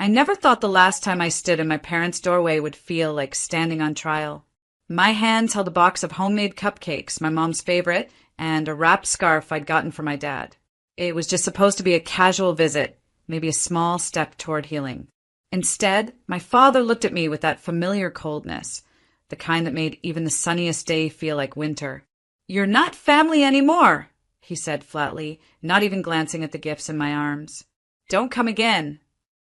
I never thought the last time I stood in my parents' doorway would feel like standing on trial. My hands held a box of homemade cupcakes, my mom's favorite, and a wrapped scarf I'd gotten for my dad. It was just supposed to be a casual visit, maybe a small step toward healing. Instead, my father looked at me with that familiar coldness, the kind that made even the sunniest day feel like winter. "You're not family anymore," he said flatly, not even glancing at the gifts in my arms. "Don't come again."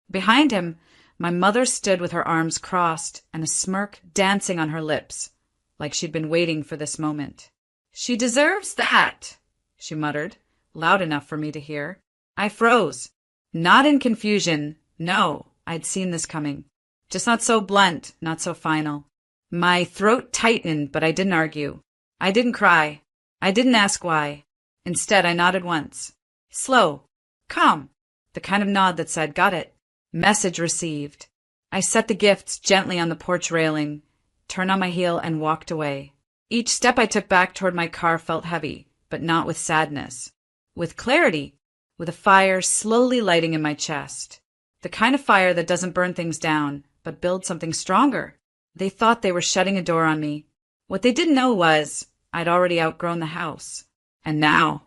Behind him, my mother stood with her arms crossed and a smirk dancing on her lips, like she'd been waiting for this moment. "She deserves that," she muttered, loud enough for me to hear. I froze. Not in confusion. No, I'd seen this coming. Just not so blunt, not so final. My throat tightened, but I didn't argue. I didn't cry. I didn't ask why. Instead, I nodded once. Slow. Calm. The kind of nod that said, "Got it." Message received. I set the gifts gently on the porch railing, turned on my heel, and walked away. Each step I took back toward my car felt heavy, but not with sadness. With clarity, with a fire slowly lighting in my chest. The kind of fire that doesn't burn things down, but builds something stronger. They thought they were shutting a door on me. What they didn't know was I'd already outgrown the house. And now,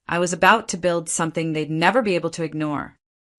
I was about to build something they'd never be able to ignore.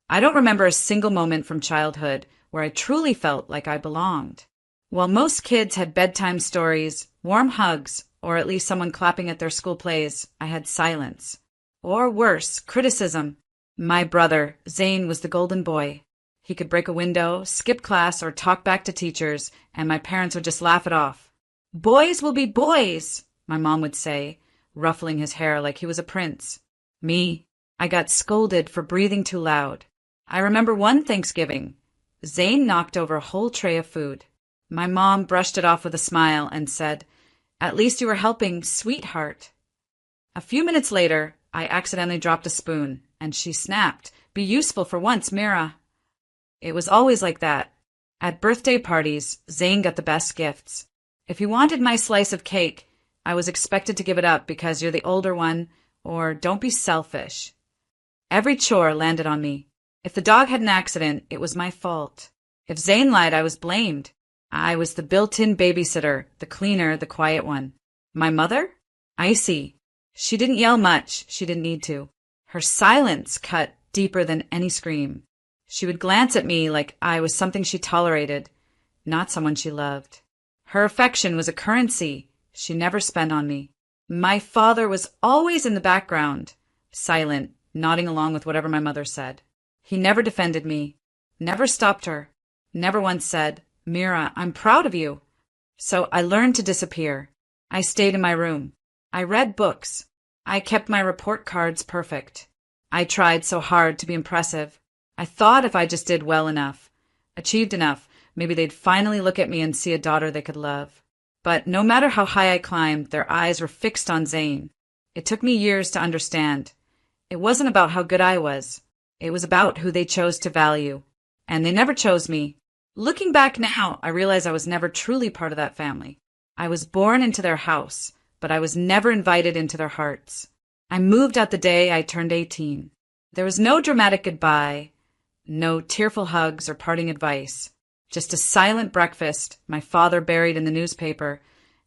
I don't remember a single moment from childhood where I truly felt like I belonged. While most kids had bedtime stories, warm hugs, or at least someone clapping at their school plays, I had silence. Or worse, criticism. My brother, Zane, was the golden boy. He could break a window, skip class, or talk back to teachers, and my parents would just laugh it off. "Boys will be boys," my mom would say, ruffling his hair like he was a prince. Me, I got scolded for breathing too loud. I remember one Thanksgiving. Zane knocked over a whole tray of food. My mom brushed it off with a smile and said, "At least you were helping, sweetheart." A few minutes later, I accidentally dropped a spoon, and she snapped, "Be useful for once, Mira." It was always like that. At birthday parties, Zane got the best gifts. If he wanted my slice of cake, I was expected to give it up because you're the older one, or don't be selfish. Every chore landed on me. If the dog had an accident, it was my fault. If Zane lied, I was blamed. I was the built-in babysitter, the cleaner, the quiet one. My mother? Icy. She didn't yell much. She didn't need to. Her silence cut deeper than any scream. She would glance at me like I was something she tolerated, not someone she loved. Her affection was a currency she never spent on me. My father was always in the background, silent, nodding along with whatever my mother said. He never defended me, never stopped her, never once said, "Mira, I'm proud of you." So I learned to disappear. I stayed in my room. I read books. I kept my report cards perfect. I tried so hard to be impressive. I thought if I just did well enough, achieved enough, maybe they'd finally look at me and see a daughter they could love. But no matter how high I climbed, their eyes were fixed on Zane. It took me years to understand. It wasn't about how good I was. It was about who they chose to value. And they never chose me. Looking back now, I realize I was never truly part of that family. I was born into their house, but I was never invited into their hearts. I moved out the day I turned 18. There was no dramatic goodbye, no tearful hugs or parting advice. Just a silent breakfast, my father buried in the newspaper,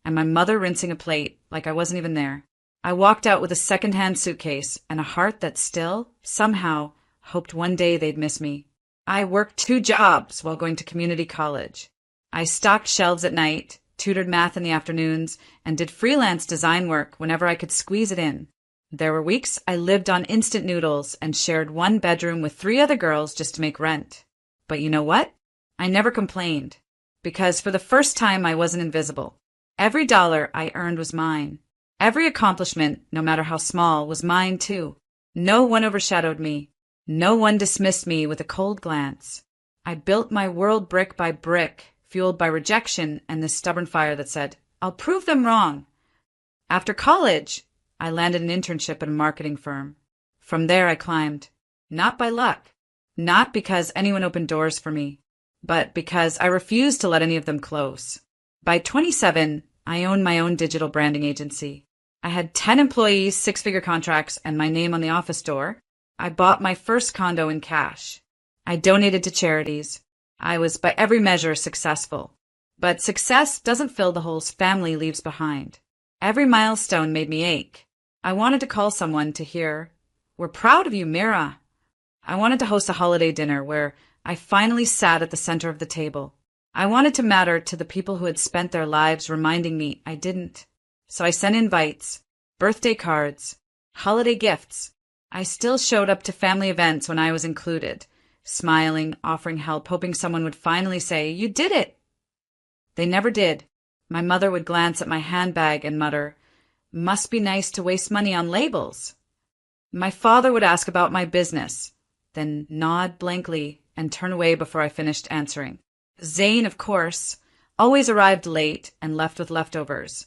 and my mother rinsing a plate like I wasn't even there. I walked out with a second-hand suitcase and a heart that still, somehow, hoped one day they'd miss me. I worked 2 jobs while going to community college. I stocked shelves at night, tutored math in the afternoons, and did freelance design work whenever I could squeeze it in. There were weeks I lived on instant noodles and shared one bedroom with 3 other girls just to make rent. But you know what? I never complained, because for the first time I wasn't invisible. Every dollar I earned was mine. Every accomplishment, no matter how small, was mine too. No one overshadowed me. No one dismissed me with a cold glance. I built my world brick by brick, fueled by rejection and this stubborn fire that said, "I'll prove them wrong." After college, I landed an internship at a marketing firm. From there I climbed. Not by luck. Not because anyone opened doors for me, but because I refused to let any of them close. By 27, I owned my own digital branding agency. I had 10 employees, 6-figure contracts, and my name on the office door. I bought my first condo in cash. I donated to charities. I was by every measure successful. But success doesn't fill the holes family leaves behind. Every milestone made me ache. I wanted to call someone to hear, "We're proud of you, Mira." I wanted to host a holiday dinner where I finally sat at the center of the table. I wanted to matter to the people who had spent their lives reminding me I didn't. So I sent invites, birthday cards, holiday gifts. I still showed up to family events when I was included, smiling, offering help, hoping someone would finally say, "You did it." They never did. My mother would glance at my handbag and mutter, "Must be nice to waste money on labels." My father would ask about my business, then nod blankly and turn away before I finished answering. Zane, of course, always arrived late and left with leftovers,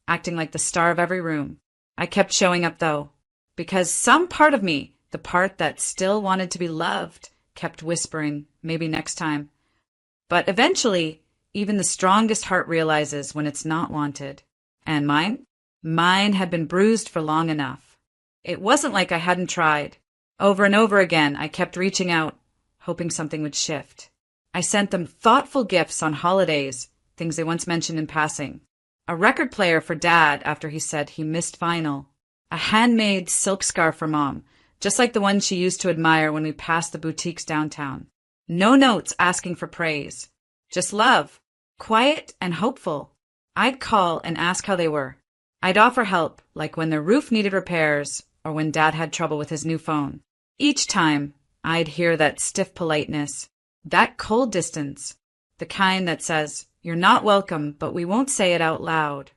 acting like the star of every room. I kept showing up, though, because some part of me, the part that still wanted to be loved, kept whispering, maybe next time. But eventually, even the strongest heart realizes when it's not wanted. And mine had been bruised for long enough. It wasn't like I hadn't tried. Over and over again, I kept reaching out, hoping something would shift. I sent them thoughtful gifts on holidays, things they once mentioned in passing. A record player for Dad after he said he missed vinyl. A handmade silk scarf for Mom, just like the one she used to admire when we passed the boutiques downtown. No notes asking for praise. Just love, quiet and hopeful. I'd call and ask how they were. I'd offer help, like when their roof needed repairs or when Dad had trouble with his new phone. Each time, I'd hear that stiff politeness, that cold distance, the kind that says, "You're not welcome, but we won't say it out loud."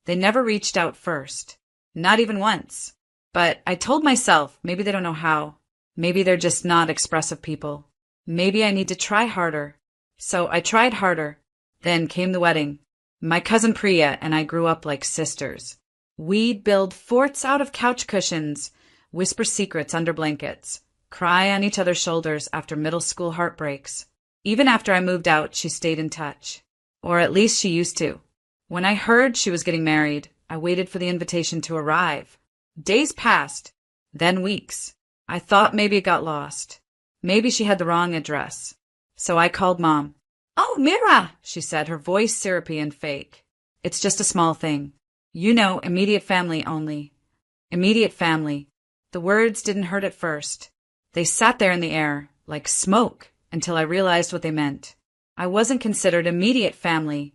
They never reached out first, not even once. But I told myself, maybe they don't know how. Maybe they're just not expressive people. Maybe I need to try harder. So I tried harder. Then came the wedding. My cousin Priya and I grew up like sisters. We'd build forts out of couch cushions, whisper secrets under blankets, cry on each other's shoulders after middle school heartbreaks. Even after I moved out, she stayed in touch. Or at least she used to. When I heard she was getting married, I waited for the invitation to arrive. Days passed, then weeks. I thought maybe it got lost. Maybe she had the wrong address. So I called Mom. "Oh, Mira," she said, her voice syrupy and fake. "It's just a small thing. You know, immediate family only." Immediate family. The words didn't hurt at first. They sat there in the air, like smoke, until I realized what they meant. I wasn't considered immediate family.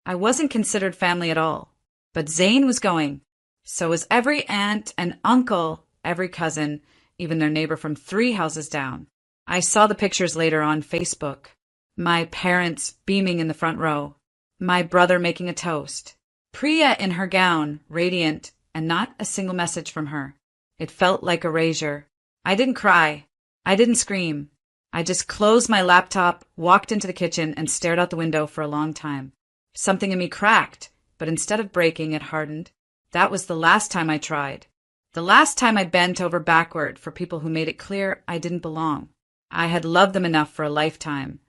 I wasn't considered family at all. But Zane was going. So was every aunt and uncle, every cousin, even their neighbor from 3 houses down. I saw the pictures later on Facebook. My parents beaming in the front row. My brother making a toast. Priya in her gown, radiant, and not a single message from her. It felt like erasure. I didn't cry. I didn't scream. I just closed my laptop, walked into the kitchen, and stared out the window for a long time. Something in me cracked, but instead of breaking, it hardened. That was the last time I tried. The last time I bent over backward for people who made it clear I didn't belong. I had loved them enough for a lifetime,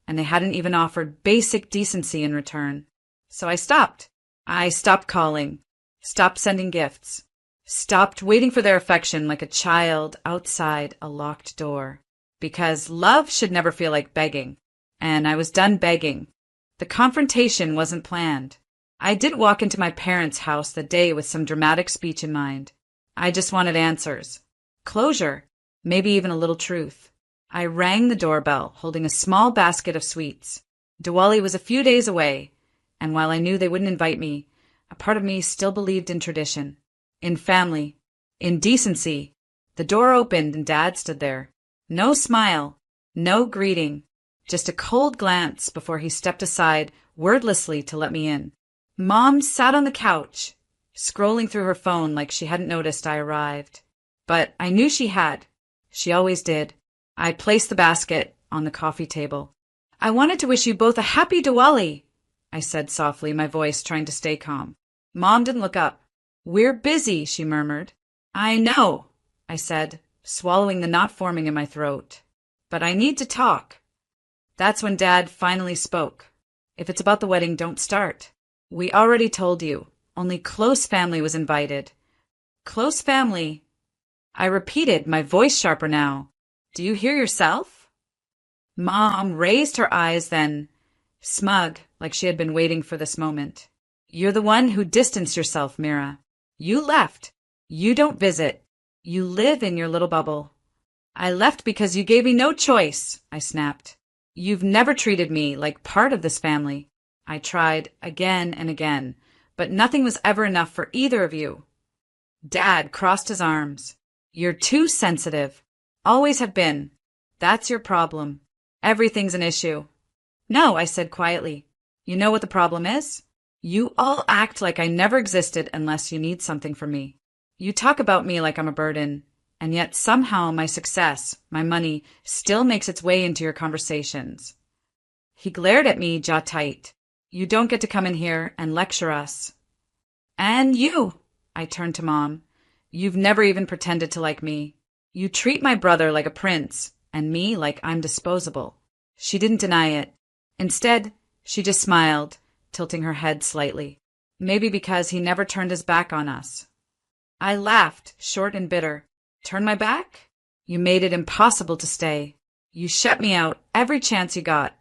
and they hadn't even offered basic decency in return. So I stopped. I stopped calling, stopped sending gifts, stopped waiting for their affection like a child outside a locked door. Because love should never feel like begging. And I was done begging. The confrontation wasn't planned. I didn't walk into my parents' house that day with some dramatic speech in mind. I just wanted answers. Closure. Maybe even a little truth. I rang the doorbell, holding a small basket of sweets. Diwali was a few days away, and while I knew they wouldn't invite me, a part of me still believed in tradition, in family, in decency. The door opened and Dad stood there. No smile, no greeting, just a cold glance before he stepped aside wordlessly to let me in. Mom sat on the couch, scrolling through her phone like she hadn't noticed I arrived. But I knew she had. She always did. I placed the basket on the coffee table. "I wanted to wish you both a happy Diwali," I said softly, my voice trying to stay calm. Mom didn't look up. "We're busy," she murmured. "I know," I said, swallowing the knot forming in my throat. "But I need to talk." That's when Dad finally spoke. "If it's about the wedding, don't start. We already told you. Only close family was invited." "Close family?" I repeated, my voice sharper now. "Do you hear yourself?" Mom raised her eyes then, smug, like she had been waiting for this moment. You're the one who distanced yourself, Mira. You left. You don't visit. You live in your little bubble. I left because you gave me no choice, I snapped. You've never treated me like part of this family. I tried again and again, but nothing was ever enough for either of you. Dad crossed his arms. You're too sensitive. Always have been. That's your problem. Everything's an issue. No, I said quietly. You know what the problem is? You all act like I never existed unless you need something from me. You talk about me like I'm a burden, and yet somehow my success, my money, still makes its way into your conversations. He glared at me, jaw tight. You don't get to come in here and lecture us. And you, I turned to Mom. You've never even pretended to like me. You treat my brother like a prince, and me like I'm disposable. She didn't deny it. Instead, she just smiled, tilting her head slightly. Maybe because he never turned his back on us. I laughed, short and bitter. Turn my back? You made it impossible to stay. You shut me out every chance you got.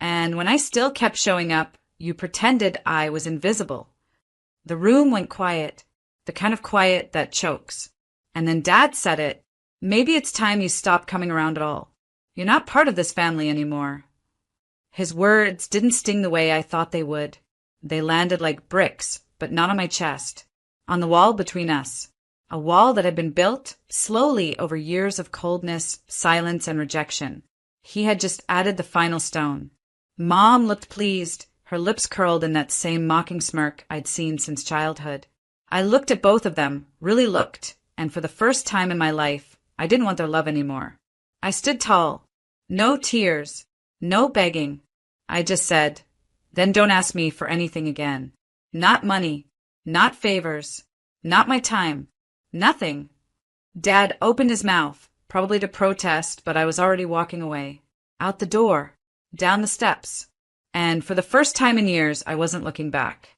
And when I still kept showing up, you pretended I was invisible. The room went quiet, the kind of quiet that chokes. And then Dad said it. Maybe it's time you stop coming around at all. You're not part of this family anymore. His words didn't sting the way I thought they would. They landed like bricks, but not on my chest. On the wall between us. A wall that had been built slowly over years of coldness, silence, and rejection. He had just added the final stone. Mom looked pleased, her lips curled in that same mocking smirk I'd seen since childhood. I looked at both of them, really looked, and for the first time in my life, I didn't want their love anymore. I stood tall. No tears. No begging. I just said, then don't ask me for anything again. Not money. Not favors. Not my time. Nothing. Dad opened his mouth, probably to protest, but I was already walking away. Out the door. Down the steps. And for the first time in years, I wasn't looking back.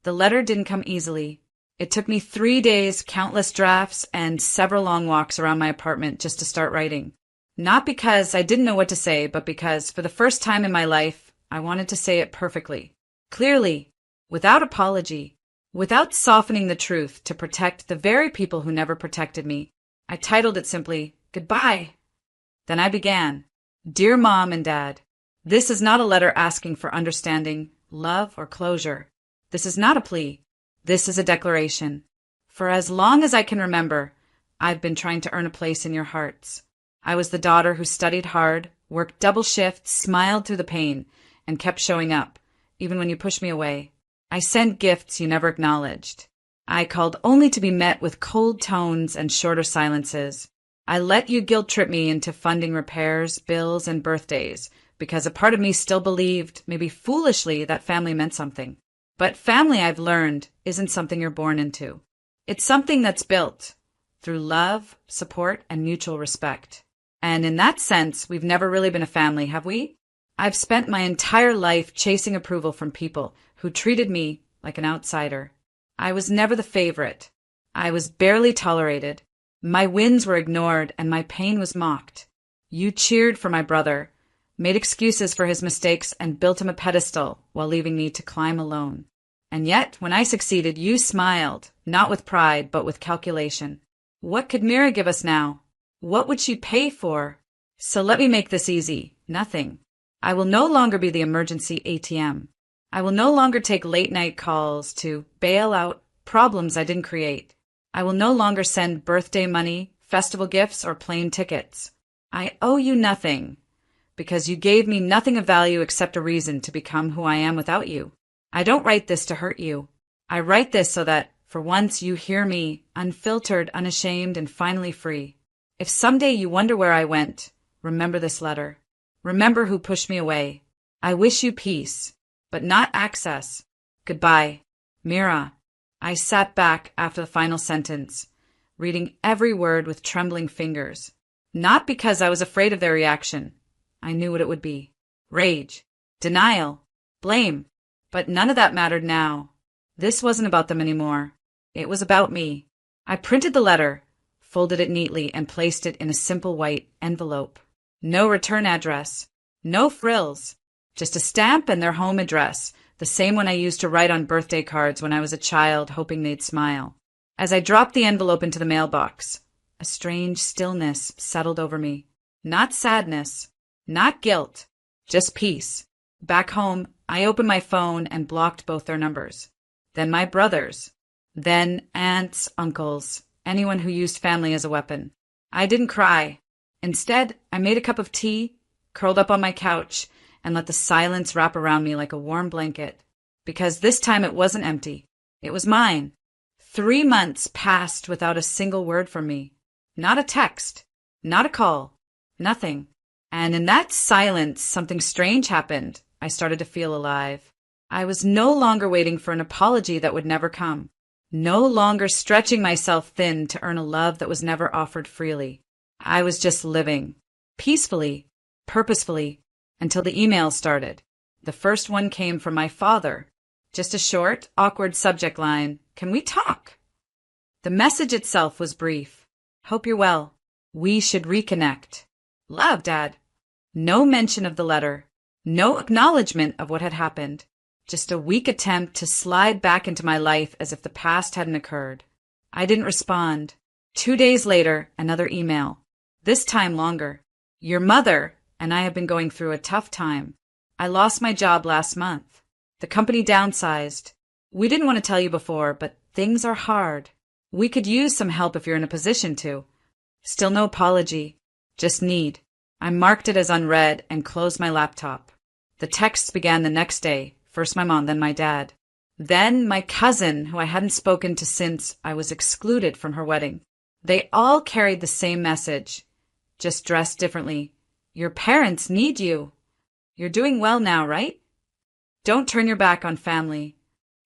The letter didn't come easily. It took me 3 days, countless drafts, and several long walks around my apartment just to start writing. Not because I didn't know what to say, but because, for the first time in my life, I wanted to say it perfectly, clearly, without apology, without softening the truth to protect the very people who never protected me. I titled it simply, Goodbye. Then I began, Dear Mom and Dad, this is not a letter asking for understanding, love, or closure. This is not a plea. This is a declaration. For as long as I can remember, I've been trying to earn a place in your hearts. I was the daughter who studied hard, worked double shifts, smiled through the pain, and kept showing up, even when you pushed me away. I sent gifts you never acknowledged. I called only to be met with cold tones and shorter silences. I let you guilt-trip me into funding repairs, bills, and birthdays, because a part of me still believed, maybe foolishly, that family meant something. But family, I've learned, isn't something you're born into. It's something that's built through love, support, and mutual respect. And in that sense, we've never really been a family, have we? I've spent my entire life chasing approval from people who treated me like an outsider. I was never the favorite. I was barely tolerated. My wins were ignored and my pain was mocked. You cheered for my brother, made excuses for his mistakes, and built him a pedestal while leaving me to climb alone. And yet, when I succeeded, you smiled, not with pride, but with calculation. What could Mira give us now? What would she pay for? So let me make this easy. Nothing. I will no longer be the emergency ATM. I will no longer take late-night calls to bail out problems I didn't create. I will no longer send birthday money, festival gifts, or plane tickets. I owe you nothing, because you gave me nothing of value except a reason to become who I am without you. I don't write this to hurt you. I write this so that, for once, you hear me, unfiltered, unashamed, and finally free. If someday you wonder where I went, remember this letter. Remember who pushed me away. I wish you peace, but not access. Goodbye, Mira. I sat back after the final sentence, reading every word with trembling fingers. Not because I was afraid of their reaction. I knew what it would be. Rage, denial, blame. But none of that mattered now. This wasn't about them anymore. It was about me. I printed the letter, folded it neatly, and placed it in a simple white envelope. No return address. No frills. Just a stamp and their home address, the same one I used to write on birthday cards when I was a child, hoping they'd smile. As I dropped the envelope into the mailbox, a strange stillness settled over me. Not sadness, not guilt, just peace. Back home, I opened my phone and blocked both their numbers. Then my brothers. Then aunts, uncles, anyone who used family as a weapon. I didn't cry. Instead, I made a cup of tea, curled up on my couch, and let the silence wrap around me like a warm blanket. Because this time it wasn't empty. It was mine. 3 months passed without a single word from me. Not a text. Not a call. Nothing. And in that silence, something strange happened. I started to feel alive. I was no longer waiting for an apology that would never come. No longer stretching myself thin to earn a love that was never offered freely. I was just living. Peacefully. Purposefully. Until the emails started. The first one came from my father. Just a short, awkward subject line. Can we talk? The message itself was brief. Hope you're well. We should reconnect. Love, Dad. No mention of the letter. No acknowledgement of what had happened. Just a weak attempt to slide back into my life as if the past hadn't occurred. I didn't respond. 2 days later, another email. This time longer. Your mother and I have been going through a tough time. I lost my job last month. The company downsized. We didn't want to tell you before, but things are hard. We could use some help if you're in a position to. Still no apology. Just need. I marked it as unread and closed my laptop. The texts began the next day. First my mom, then my dad. Then my cousin, who I hadn't spoken to since I was excluded from her wedding. They all carried the same message, just dressed differently. Your parents need you. You're doing well now, right? Don't turn your back on family.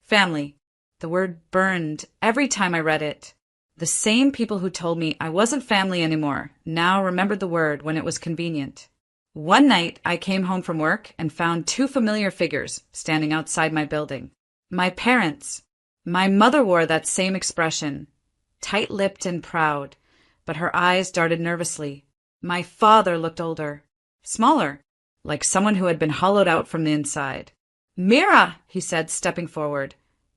Family. The word burned every time I read it. The same people who told me I wasn't family anymore now remembered the word when it was convenient. One night, I came home from work and found 2 familiar figures standing outside my building. My parents. My mother wore that same expression, tight-lipped and proud, but her eyes darted nervously. My father looked older, smaller, like someone who had been hollowed out from the inside. Mira, he said, stepping forward,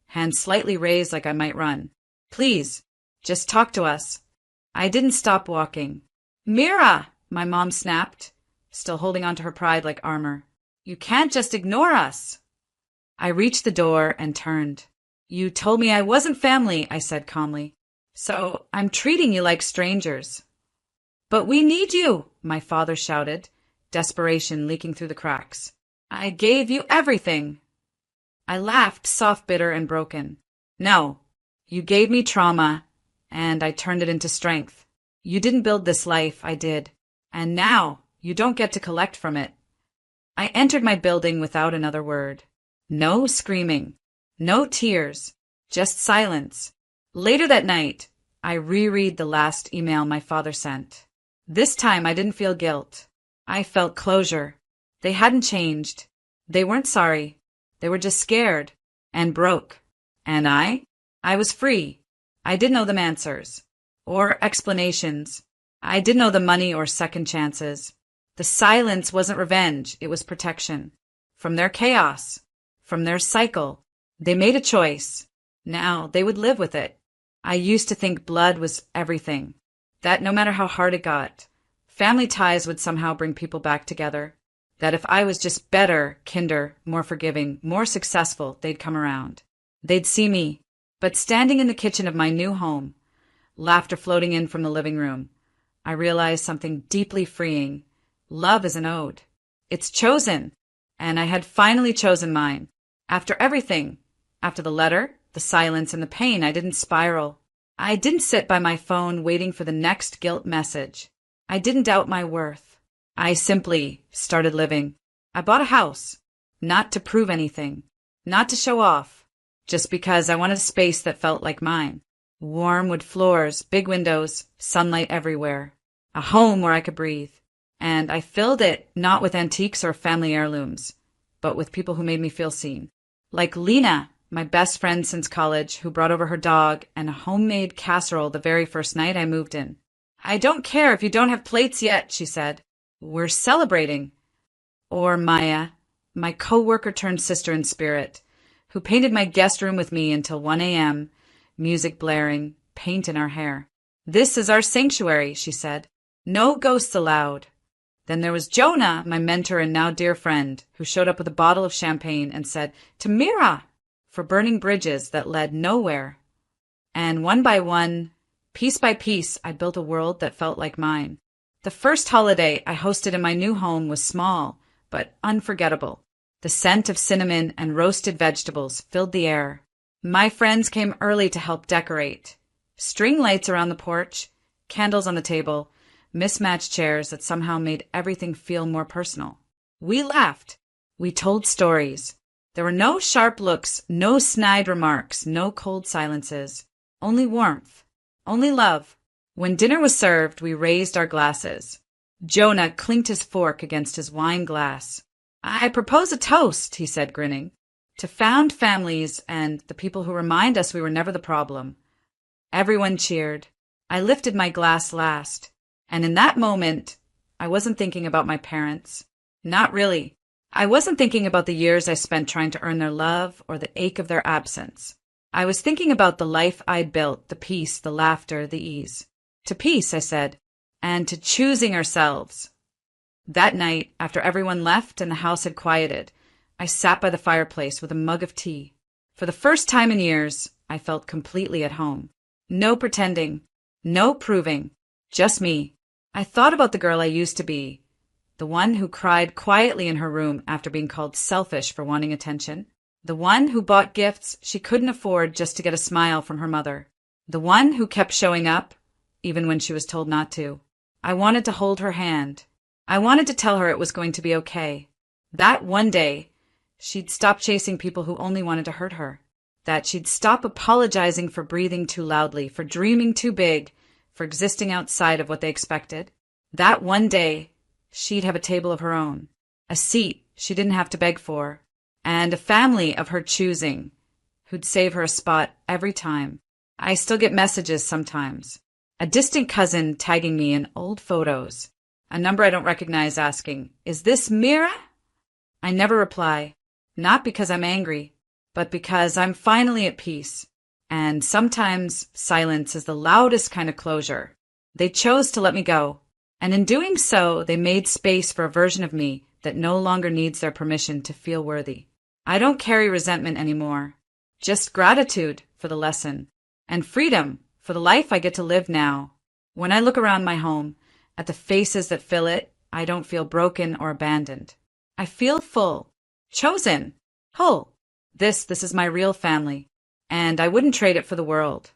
hand slightly raised like I might run. Please, just talk to us. I didn't stop walking. Mira, my mom snapped, still holding onto her pride like armor. You can't just ignore us. I reached the door and turned. You told me I wasn't family, I said calmly. So I'm treating you like strangers. But we need you, my father shouted, desperation leaking through the cracks. I gave you everything. I laughed, soft, bitter, and broken. No, you gave me trauma, and I turned it into strength. You didn't build this life, I did. And now you don't get to collect from it. I entered my building without another word. No screaming. No tears. Just silence. Later that night, I reread the last email my father sent. This time I didn't feel guilt. I felt closure. They hadn't changed. They weren't sorry. They were just scared and broke. And I was free. I didn't owe them answers or explanations. I didn't owe them money or second chances. The silence wasn't revenge. It was protection. From their chaos, from their cycle, they made a choice. Now they would live with it. I used to think blood was everything, that no matter how hard it got, family ties would somehow bring people back together, that if I was just better, kinder, more forgiving, more successful, they'd come around. They'd see me. But standing in the kitchen of my new home, laughter floating in from the living room, I realized something deeply freeing. Love is an ode. It's chosen. And I had finally chosen mine. After everything, after the letter, the silence, and the pain, I didn't spiral. I didn't sit by my phone waiting for the next guilt message. I didn't doubt my worth. I simply started living. I bought a house, not to prove anything, not to show off, just because I wanted a space that felt like mine. Warm wood floors, big windows, sunlight everywhere. A home where I could breathe. And I filled it not with antiques or family heirlooms, but with people who made me feel seen. Like Lena, my best friend since college, who brought over her dog and a homemade casserole the very first night I moved in. I don't care if you don't have plates yet, she said. We're celebrating. Or Maya, my co-worker turned sister in spirit, who painted my guest room with me until 1 a.m., music blaring, paint in our hair. "This is our sanctuary," she said. "No ghosts allowed." Then there was Jonah, my mentor and now dear friend, who showed up with a bottle of champagne and said, "Tamira," for burning bridges that led nowhere. And one by one, piece by piece, I built a world that felt like mine. The first holiday I hosted in my new home was small, but unforgettable. The scent of cinnamon and roasted vegetables filled the air. My friends came early to help decorate. String lights around the porch, candles on the table, mismatched chairs that somehow made everything feel more personal. We laughed. We told stories. There were no sharp looks, no snide remarks, no cold silences. Only warmth. Only love. When dinner was served, we raised our glasses. Jonah clinked his fork against his wine glass. "I propose a toast," he said, grinning, "to found families and the people who remind us we were never the problem." Everyone cheered. I lifted my glass last. And in that moment, I wasn't thinking about my parents. Not really. I wasn't thinking about the years I spent trying to earn their love or the ache of their absence. I was thinking about the life I'd built, the peace, the laughter, the ease. To peace, I said, and to choosing ourselves. That night, after everyone left and the house had quieted, I sat by the fireplace with a mug of tea. For the first time in years, I felt completely at home. No pretending, no proving, just me. I thought about the girl I used to be, the one who cried quietly in her room after being called selfish for wanting attention, the one who bought gifts she couldn't afford just to get a smile from her mother, the one who kept showing up, even when she was told not to. I wanted to hold her hand. I wanted to tell her it was going to be okay. That one day, she'd stop chasing people who only wanted to hurt her. That she'd stop apologizing for breathing too loudly, for dreaming too big, for existing outside of what they expected. That one day, she'd have a table of her own, a seat she didn't have to beg for, and a family of her choosing who'd save her a spot every time. I still get messages sometimes. A distant cousin tagging me in old photos. A number I don't recognize asking, "Is this Mira?" I never reply, not because I'm angry, but because I'm finally at peace. And sometimes silence is the loudest kind of closure. They chose to let me go. And in doing so, they made space for a version of me that no longer needs their permission to feel worthy. I don't carry resentment anymore. Just gratitude for the lesson. And freedom for the life I get to live now. When I look around my home, at the faces that fill it, I don't feel broken or abandoned. I feel full. Chosen. Whole. This is my real family. And I wouldn't trade it for the world.